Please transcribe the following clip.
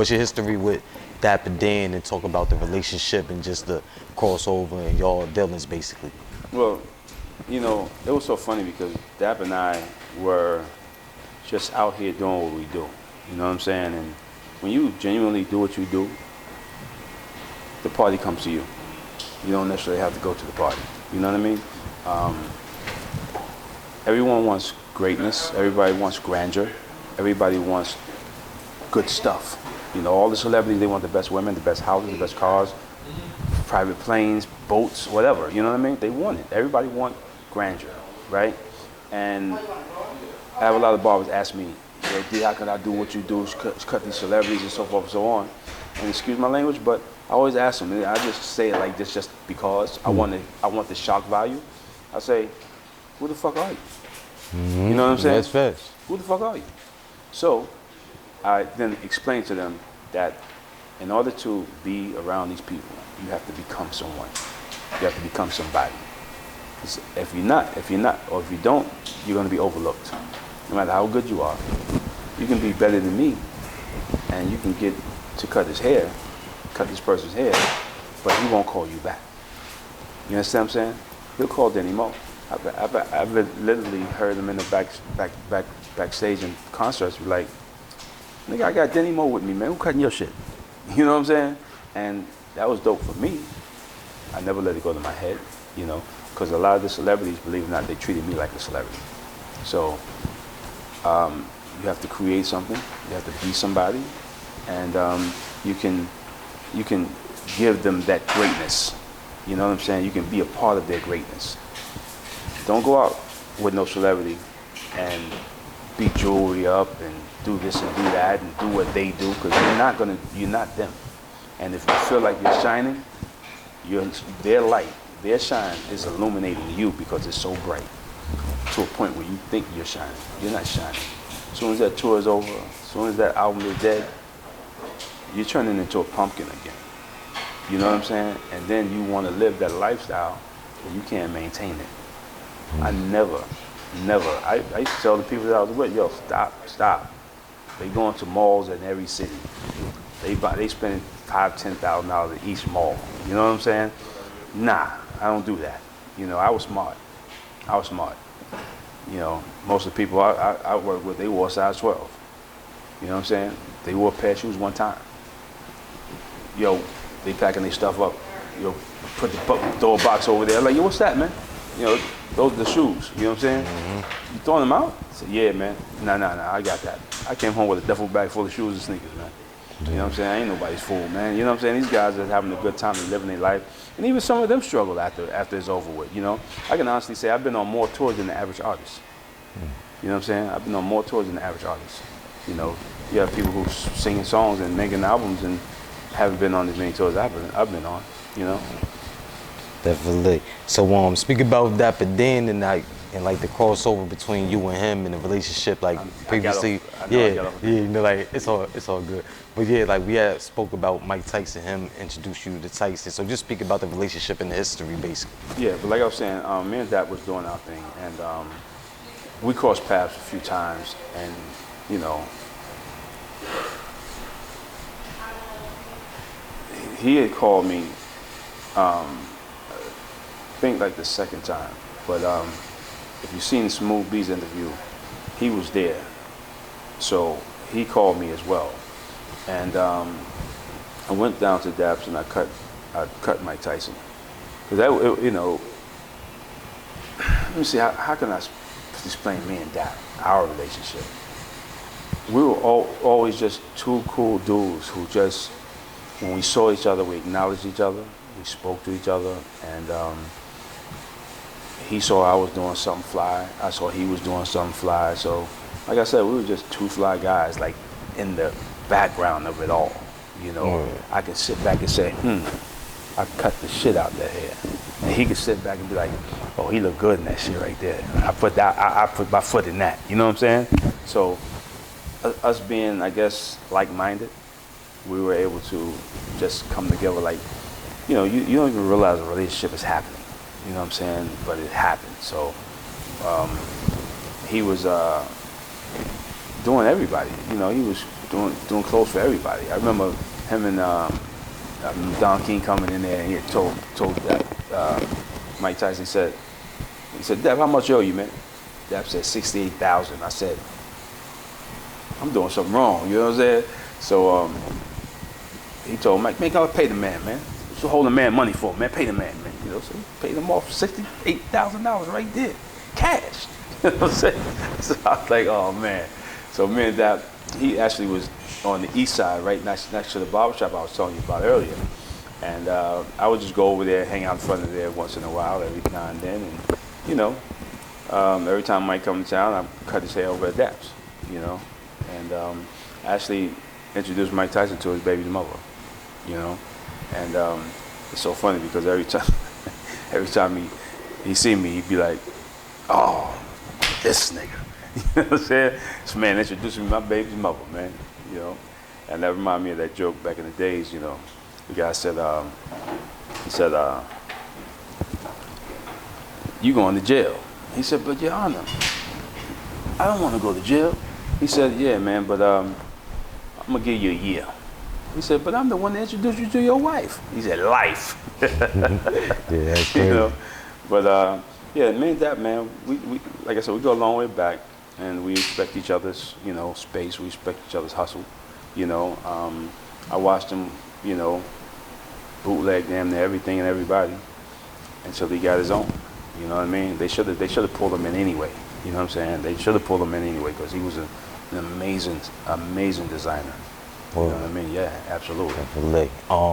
What's your history with Dapper Dan and talk about the relationship and just the crossover and y'all dealings basically? Well, it was so funny because Dap and I were just out here doing what we do. You know what I'm saying? And when you genuinely do what you do, the party comes to you. You don't necessarily have to go to the party. You know what I mean? Everyone wants greatness. Everybody wants grandeur. Everybody wants good stuff. All the celebrities, they want the best women, the best houses, the best cars, private planes, boats, whatever. You know what I mean? They want it. Everybody wants grandeur, right? And I have a lot of barbers ask me, D, how can I do what you do, cut these celebrities and so forth and so on. And excuse my language, but I always ask them, and I just say it like this just because I want the shock value. I say, who the fuck are you? Mm-hmm. You know what I'm saying? That's fast. Who the fuck are you? So I then explain to them that in order to be around these people, you have to become someone. You have to become somebody. If you're not, or if you don't, you're going to be overlooked. No matter how good you are, you can be better than me, and you can get to cut this person's hair, but he won't call you back. You understand what I'm saying? He'll call Denny Moe. I've literally heard him in the backstage in concerts be like, nigga, I got Denny Moe with me, man. Who cutting your shit? You know what I'm saying? And that was dope for me. I never let it go to my head, because a lot of the celebrities, believe it or not, they treated me like a celebrity. So you have to create something. You have to be somebody, and you can give them that greatness. You know what I'm saying? You can be a part of their greatness. Don't go out with no celebrity and beat jewelry up and do this and do that and do what they do, because you're not them. And if you feel like you're shining, their light, their shine is illuminating you because it's so bright to a point where you think you're shining. You're not shining. As soon as that tour is over, as soon as that album is dead, you're turning into a pumpkin again. You know what I'm saying? And then you want to live that lifestyle, and you can't maintain it. I never. I used to tell the people that I was with, yo, stop. They going to malls in every city. They spending $5,000-$10,000 at each mall. You know what I'm saying? Nah, I don't do that. I was smart. Most of the people I work with, they wore size 12. You know what I'm saying? They wore a pair of shoes one time. Yo, they packing their stuff up. Yo, throw a box over there. Like, yo, what's that, man? Those are the shoes. You know what I'm saying? Mm-hmm. You throwing them out? I said, yeah, man. Nah, I got that. I came home with a duffel bag full of shoes and sneakers, man. You know what I'm saying? I ain't nobody's fool, man. You know what I'm saying? These guys are having a good time and living their life. And even some of them struggle after it's over with, I can honestly say I've been on more tours than the average artist. You know what I'm saying? I've been on more tours than the average artist. You have people who singing songs and making albums and haven't been on as many tours I've been on, Definitely. So speak about Dapper Dan and the crossover between you and him and the relationship previously. It's all good. But yeah, we had spoke about Mike Tyson, him introduced you to Tyson. So just speak about the relationship and the history basically. Yeah, but like I was saying, me and Dap was doing our thing, and we crossed paths a few times, and he had called me. I think like the second time, but if you've seen Smooth B's interview, he was there, so he called me as well, and I went down to Daps and I cut Mike Tyson, because let me see how can I explain me and Dap, our relationship. We were always just two cool dudes who just, when we saw each other, we acknowledged each other, we spoke to each other, and he saw I was doing something fly. I saw he was doing something fly. So, like I said, we were just two fly guys, in the background of it all. I could sit back and say, I cut the shit out that hair. And he could sit back and be like, oh, he look good in that shit right there. I put my foot in that. You know what I'm saying? So, us being, I guess, like-minded, we were able to just come together you don't even realize a relationship is happening. You know what I'm saying? But it happened. So he was doing everybody. He was doing clothes for everybody. I remember him and Don King coming in there, and he had told that Mike Tyson he said, Dap, how much owe you, man? Dap said 68,000. I said, I'm doing something wrong. You know what I'm saying? So he told Mike, man, gotta pay the man. What's you holding man money for, man? Pay the man. You know, so he paid him off $68,000 right there, cash. You know what I'm saying? So I was like, oh man. So me and Dap, he actually was on the east side, right next to the barbershop I was telling you about earlier. And I would just go over there, hang out in front of there once in a while, every now and then. And, you know, every time Mike come to town, I cut his hair over at Dap's, you know. And I actually introduced Mike Tyson to his baby's mother, you know. And it's so funny because every time he see me, he'd be like, oh, this nigga. You know what I'm saying? This man introduced me to my baby's mother, man, you know. And that reminded me of that joke back in the days, you know. The guy said, you going to jail. He said, but Your Honor, I don't want to go to jail. He said, yeah, man, but I'm going to give you a year. He said, but I'm the one that introduced you to your wife. He said, life. Yeah, that's crazy. You know? But yeah, me and Dap, man, we like I said, we go a long way back, and we respect each other's, you know, space. We respect each other's hustle. You know, I watched him, you know, bootleg damn near everything and everybody until he got his own. You know what I mean? They should have pulled him in anyway. You know what I'm saying? They should have pulled him in anyway because he was an amazing designer. You know what I mean? Yeah, absolutely. Definitely.